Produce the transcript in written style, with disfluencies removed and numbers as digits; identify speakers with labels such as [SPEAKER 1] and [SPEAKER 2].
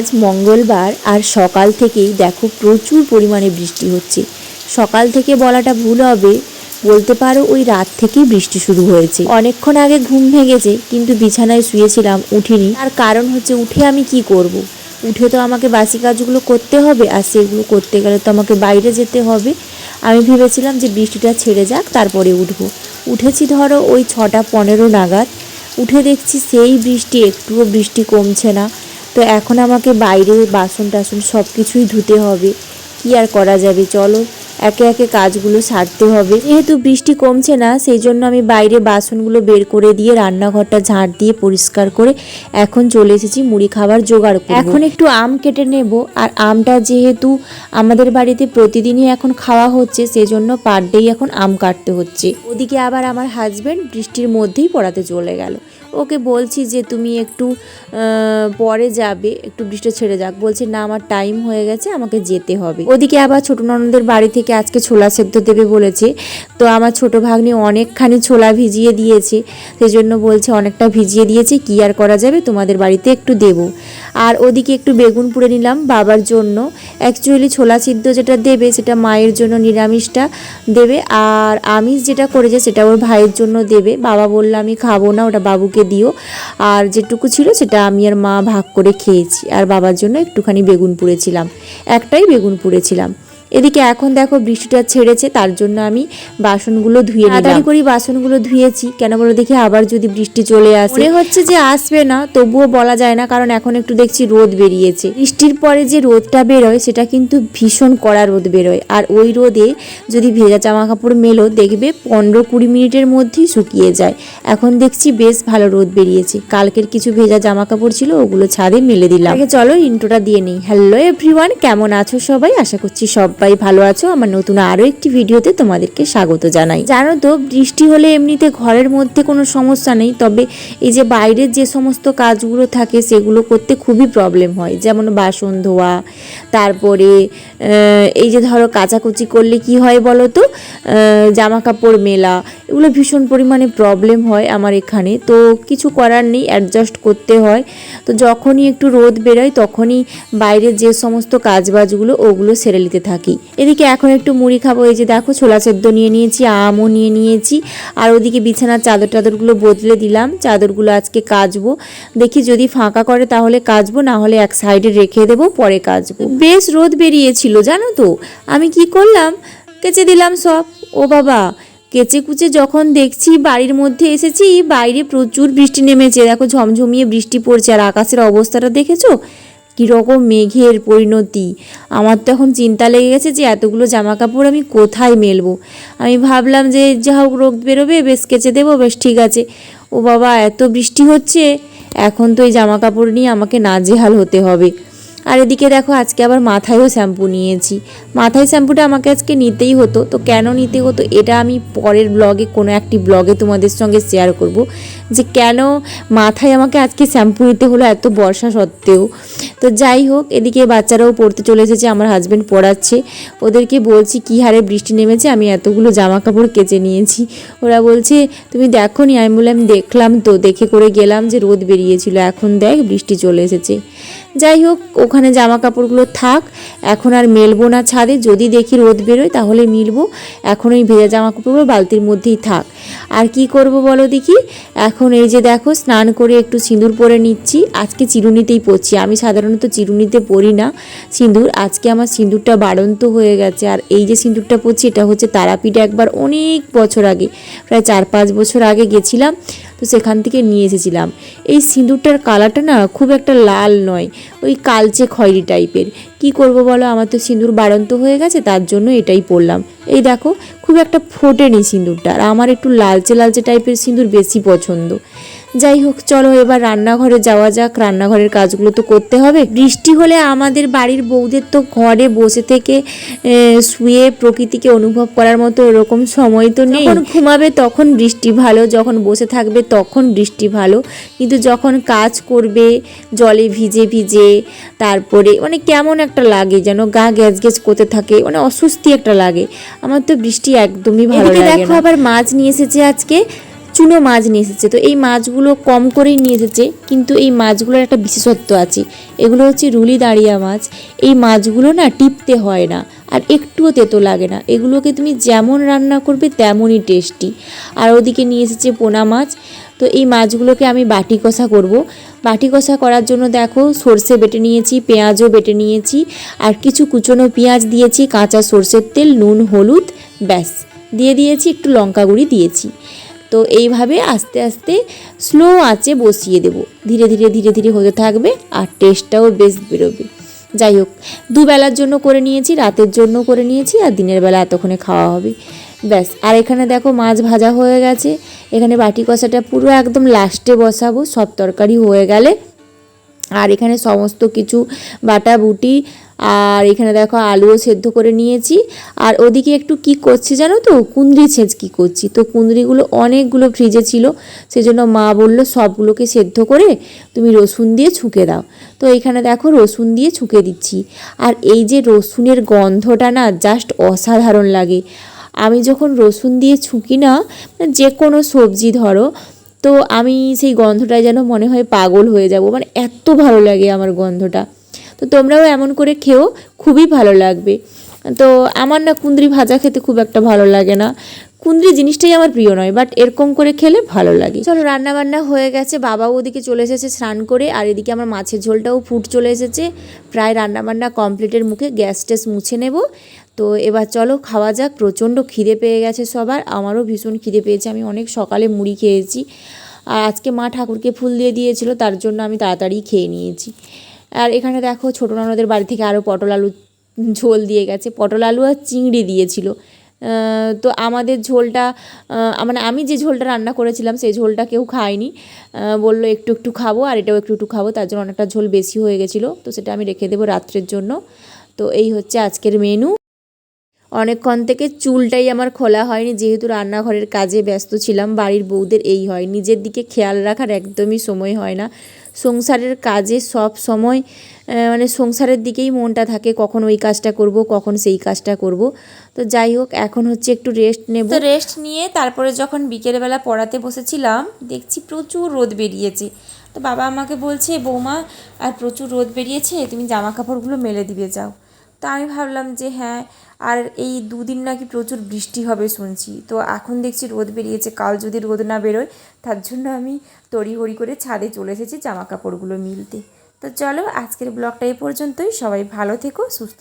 [SPEAKER 1] আজ মঙ্গলবার আর সকাল থেকেই দেখো প্রচুর পরিমাণে বৃষ্টি হচ্ছে। সকাল থেকে বলাটা ভুল হবে, বলতে পারো ওই রাত থেকেই বৃষ্টি শুরু হয়েছে। অনেকক্ষণ আগে ঘুম ভেঙেছে, কিন্তু বিছানায় শুয়েছিলাম, উঠিনি। তার কারণ হচ্ছে উঠে আমি কি করব। উঠে তো আমাকে বাসি কাজগুলো করতে হবে, আর সেগুলো করতে গেলে তো আমাকে বাইরে যেতে হবে। আমি ভেবেছিলাম যে বৃষ্টিটা ছেড়ে যাক তারপরে উঠবো। উঠেছি ধরো ওই 6:15 নাগাদ। উঠে দেখছি সেই বৃষ্টি, একটুও বৃষ্টি কমছে না। তো এখন আমাকে বাইরে বাসন টাসন সব কিছুই ধুতে হবে। কি আর করা যাবে, চলো একে একে কাজগুলো সারতে হবে। যেহেতু বৃষ্টি কমছে না, সেই জন্য আমি বাইরে বাসনগুলো বের করে দিয়ে রান্নাঘরটা ঝাঁট দিয়ে পরিষ্কার করে এখন চলে এসেছি মুড়ি খাবার জোগাড় করব। এখন একটু আম কেটে নেব, আর আমটা যেহেতু আমাদের বাড়িতে প্রতিদিনই এখন খাওয়া হচ্ছে, সেজন্য পার ডেই এখন আম কাটতে হচ্ছে। ওদিকে আবার আমার হাজবেন্ড বৃষ্টির মধ্যেই পড়াতে চলে গেল। ওকে বলছি যে তুমি একটু পরে যাবে, একটু বৃষ্টি ছেড়ে যাক। বলছে না, আমার টাইম হয়ে গেছে, আমাকে যেতে হবে। ওদিকে আবার ছোট ননদের বাড়ি থেকে আজকে ছোলা সেদ্ধ দেবে বলেছে। তো আমার ছোট ভাগ্নি অনেকখানি ছোলা ভিজিয়ে দিয়েছে, সেই জন্য বলছে অনেকটা ভিজিয়ে দিয়েছে, কি আর করা যাবে, তোমাদের বাড়িতে একটু দেব। আর ওদিকে একটু বেগুন পুড়ে নিলাম বাবার জন্য। অ্যাকচুয়ালি ছোলা সিদ্ধ যেটা দেবে সেটা মায়ের জন্য, নিরামিষটা দেবে, আর আমিষ যেটা করেছে সেটা ওর ভাইয়ের জন্য দেবে। বাবা বললো আমি খাবো না, ওটা বাবুকে দিও। আর যেটুকু ছিল সেটা আমি আর মা ভাগ করে খেয়েছি। আর বাবার জন্য একটুখানি বেগুন পুড়েছিলাম, একটাই বেগুন পুড়েছিলাম। এদিকে এখন দেখো বৃষ্টিটা ছেড়েছে, তার জন্য আমি বাসনগুলো ধুয়ে তাড়াতাড়ি করে বাসনগুলো ধুয়েছি। কেন বলো দেখি আবার যদি বৃষ্টি চলে আসে। মনে হচ্ছে যে আসবে না, তবুও বলা যায় না, কারণ এখন একটু দেখছি রোদ বেরিয়েছে। বৃষ্টির পরে যে রোদটা বেরোয় সেটা কিন্তু ভীষণ কড়া রোদ বেরোয়, আর ওই রোদে যদি ভেজা জামা কাপড় মেলো দেখবে 15-20 মিনিটের মধ্যেই শুকিয়ে যায়। এখন দেখছি বেশ ভালো রোদ বেরিয়েছে। কালকের কিছু ভেজা জামা কাপড় ছিল, ওগুলো ছাদে মেলে দিলাম। চলো ইন্ট্রোটা দিয়ে নিই। হ্যালো এভরিওয়ান, কেমন আছো সবাই? আশা করছি সবাই ভালো আছো। আমার নতুন আরো একটি ভিডিওতে তোমাদেরকে স্বাগত জানাই। জানো তো, বৃষ্টি হলে এমনিতে ঘরের মধ্যে কোনো সমস্যা নেই, তবে এই যে বাইরের যে সমস্ত কাজগুলো থাকে সেগুলো করতে খুবই প্রবলেম হয়। যেমন বাসন ধোয়া, তারপরে এই যে ধরো কাচাকুচি করলে কি হয় বলো তো, জামা কাপড় মেলা, এগুলো ভীষণ পরিমাণে প্রবলেম হয় আমার এখানে। তো কিছু করার নেই, অ্যাডজাস্ট করতে হয়। তো যখনই একটু রোদ বেরোয় তখনই বাইরের যে সমস্ত কাজবাজগুলো ওগুলো সেরে নিতে থাকি। এদিকে এখন একটু মুড়ি খাবো। এই যে দেখো ছোলা সেদ্ধ নিয়ে নিয়েছি, আমও নিয়ে নিয়েছি, আর ওদিকে বিছানার চাদর টাদরগুলো বদলে দিলাম। চাদরগুলো আজকে কাচবো, দেখি যদি ফাঁকা করে তাহলে কাচবো, না হলে এক সাইডে রেখে দেবো, পরে কাচবো। বেশ রোদ বেরিয়েছিল জানো তো, আমি কি করলাম, কেচে দিলাম সব। ও বাবা, কেচে কুচে যখন দেখছি বাড়ির মধ্যে এসেছি, বাইরে প্রচুর বৃষ্টি নেমেছে। দেখো ঝমঝমিয়ে বৃষ্টি পড়ছে, আর আকাশের অবস্থাটা দেখেছো কীরকম মেঘের পরিণতি। আমার তো এখন চিন্তা লেগে গেছে যে এতগুলো জামা কাপড় আমি কোথায় মেলবো। আমি ভাবলাম যে যা হোক রোদ বেরোবে, বেশ কেচে দেবো, বেশ ঠিক আছে। ও বাবা, এত বৃষ্টি হচ্ছে, এখন তো এই জামা কাপড় নিয়ে আমাকে নাজেহাল হতে হবে। আর এদিকে দেখো আজকে আবার মাথায়ও শ্যাম্পু নিয়েছি। মাথায় শ্যাম্পুটা আমাকে আজকে নিতেই হতো। তো কেন নিতে হতো এটা আমি পরের ব্লগে, কোনো একটি ব্লগে তোমাদের সঙ্গে শেয়ার করব, যে কেন মাথায় আমাকে আজকে শ্যাম্পু নিতে হলো এত বর্ষা সত্ত্বেও। তো যাই হোক, এদিকে বাচ্চারাও পড়তে চলে এসেছে, আমার হাজব্যান্ড পড়াচ্ছে। ওদেরকে বলছি কী হারে বৃষ্টি নেমেছে, আমি এতগুলো জামা কাপড় কেচে নিয়েছি। ওরা বলছে তুমি দেখো নি? আমি বললাম দেখলাম তো, দেখে করে গেলাম যে রোদ বেরিয়েছিল, এখন দেখ বৃষ্টি চলে এসেছে। যাই হোক, ওখানে জামা কাপড়গুলো থাক, এখন আর মেলবো না ছাদে। যদি দেখি রোদ বেরোয় তাহলে মিলবো, এখন ওই ভেজা জামা কাপড়গুলো বালতির মধ্যেই থাক। আর কি করব বলো দেখি, এখন এই যে দেখো স্নান করে একটু সিঁদুর পরে নিচ্ছি। আজকে চিরুনিতেই পরছি, আমি সাধারণত চিরুনিতে পরি না সিঁদুর। আজকে আমার সিঁদুরটা বাড়ন্ত হয়ে গেছে। আর এই যে সিঁদুরটা পরছি এটা হচ্ছে তারাপীঠে একবার অনেক বছর আগে, প্রায় 4-5 বছর আগে গেছিলাম, তো সেখান থেকে নিয়ে এসেছিলাম। এই সিঁদুরটার কালারটা না খুব একটা লাল নয়, ওই কালচে খয়েরি টাইপের। কি করব বলো, আমার তো সিঁদুর বাড়ন্ত হয়ে গেছে, তার জন্য এটাই পরলাম। এই দেখো খুব একটা ফোটেনি সিঁদুরটা, আর আমার একটু লালচে লালচে টাইপের সিঁদুর বেশি পছন্দ। যাই হোক, চলো এবার রান্নাঘরে যাওয়া যাক, রান্নাঘরের কাজগুলো তো করতে হবে। বৃষ্টি হলে আমাদের বাড়ির বউদের তো ঘরে বসে থেকে শুয়ে প্রকৃতিকে অনুভব করার মতো এরকম সময় তো নেই। যখন ঘুমাবে তখন বৃষ্টি ভালো, যখন বসে থাকবে তখন বৃষ্টি ভালো, কিন্তু যখন কাজ করবে জলে ভিজে ভিজে, তারপরে মানে কেমন একটা লাগে, যেন গা গ্যাজ গ্যাজ করতে থাকে, মানে অস্বস্তি একটা লাগে। আমার তো বৃষ্টি একদমই ভালো লাগে না। দেখো আবার মাছ নিয়ে এসেছে আজকে, চুনো মাছ নিয়ে এসেছে। তো এই মাছগুলো কম করেই নিয়ে এসেছে, কিন্তু এই মাছগুলোর একটা বিশেষত্ব আছে। এগুলো হচ্ছে রুলি দাঁড়িয়া মাছ। এই মাছগুলো না টিপতে হয় না, আর একটুও তেতো লাগে না। এগুলোকে তুমি যেমন রান্না করবে তেমনই টেস্টি। আর ওদিকে নিয়ে এসেছে পোনা মাছ। তো এই মাছগুলোকে আমি বাটি কষা করব। বাটি কষা করার জন্য দেখো সর্ষে বেটে নিয়েছি, পেঁয়াজও বেটে নিয়েছি, আর কিছু কুচনো পেঁয়াজ দিয়েছি, কাঁচা সর্ষের তেল, নুন, হলুদ, ব্যাস দিয়ে দিয়েছি, একটু লঙ্কা গুঁড়ি দিয়েছি। তো এইভাবে আস্তে আস্তে স্লো আঁচে বসিয়ে দেব। ধীরে ধীরে ধীরে ধীরে হতে থাকবে, আর টেস্টটাও বেশ বেরোবে। যাই হোক, দুবেলার জন্য করে নিয়েছি, রাতের জন্য করে নিয়েছি, আর দিনের বেলা এতক্ষণে খাওয়া হবে, ব্যাস। আর এখানে দেখো মাছ ভাজা হয়ে গেছে। এখানে বাটি কষাটা পুরো একদম লাস্টে বসাবো, সব তরকারি হয়ে গেলে। আর এখানে সমস্ত কিছু বাটা বুটি, আর এখানে দেখো আলুও সেদ্ধ করে নিয়েছি। আর ওদিকে একটু কি করছি জানো তো, কুঁদরি ছেঁচকি করছি। তো কুঁদরিগুলো অনেকগুলো ফ্রিজে ছিল, সেজন্য মা বললো সবগুলোকে সেদ্ধ করে তুমি রসুন দিয়ে ছুঁকে দাও। তো এইখানে দেখো রসুন দিয়ে ছুঁকে দিচ্ছি। আর এই যে রসুনের গন্ধটা না জাস্ট অসাধারণ লাগে। আমি যখন রসুন দিয়ে ছুঁকি না, যে কোনো সবজি ধরো, তো আমি সেই গন্ধটায় যেন মনে হয় পাগল হয়ে যাব, মানে এত ভালো লাগে আমার গন্ধটা। তো তোমরাও এমন করে খেও, খুবই ভালো লাগবে। তো আমার না কুঁদরি ভাজা খেতে খুব একটা ভালো লাগে না, কুঁদরি জিনিসটাই আমার প্রিয় নয়, বাট এরকম করে খেলে ভালো লাগে। চলো, রান্না বান্না হয়ে গেছে, বাবাও ওদিকে চলে এসেছে স্নান করে, আর এদিকে আমার মাছের ঝোলটাও ফুট চলে এসেছে। প্রায় রান্না বান্না কমপ্লিটের মুখে, গ্যাস ট্যাস মুছে নেব। তো এবার চলো খাওয়া যাক। প্রচণ্ড খিদে পেয়ে গেছে সবার, আমারও ভীষণ খিদে পেয়েছে। আমি অনেক সকালে মুড়ি খেয়েছি, আর আজকে মা ঠাকুরকে ফুল দিয়ে দিয়েছিল, তার জন্য আমি তাড়াতাড়ি খেয়ে নিয়েছি। আর এখানে দেখো ছোটো ননদের বাড়ি থেকে আরও পটল আলু ঝোল দিয়ে গেছে, পটল আলু আর চিংড়ি দিয়েছিল। তো আমাদের ঝোলটা, মানে আমি যে ঝোলটা রান্না করেছিলাম সেই ঝোলটা কেউ খায়নি, বললো একটু একটু খাবো, আর এটাও একটু একটু খাবো, তার জন্য অনেকটা ঝোল বেশি হয়ে গেছিলো। তো সেটা আমি রেখে দেবো রাত্রের জন্য। তো এই হচ্ছে আজকের মেনু। অনেকক্ষণ থেকে চুলটাই আমার খোলা হয়নি, যেহেতু রান্নাঘরের কাজে ব্যস্ত ছিলাম। বাড়ির বউদের এই হয়, নিজের দিকে খেয়াল রাখার একদমই সময় হয় না। সংসারের কাজে সব সময় মানে সংসারের দিকেই মনটা থাকে, কখন ওই কাজটা করব, কখন সেই কাজটা করব। তো যাই হোক, এখন হচ্ছে একটু রেস্ট নেব। তো রেস্ট নিয়ে তারপরে যখন বিকেলবেলা পড়াতে বসেছিলাম, দেখছি প্রচুর রোদ বেরিয়েছে। তো বাবা আমাকে বলছে, বৌমা আর প্রচুর রোদ বেরিয়েছে, তুমি জামা কাপড়গুলো মেলে দিবে যাও। তো আমি ভাবলাম যে হ্যাঁ, আর এই দুদিন নাকি প্রচুর বৃষ্টি হবে শুনছি। তো এখন দেখছি রোদ বেরিয়েছে, কাল যদি রোদ না বেরোয়, তার জন্য আমি তড়িঘড়ি করে ছাদে চলে এসেছি জামা কাপড়গুলো মিলতে। তো চলো, আজকের ব্লগটা এই পর্যন্তই। সবাই ভালো থেকো, সুস্থ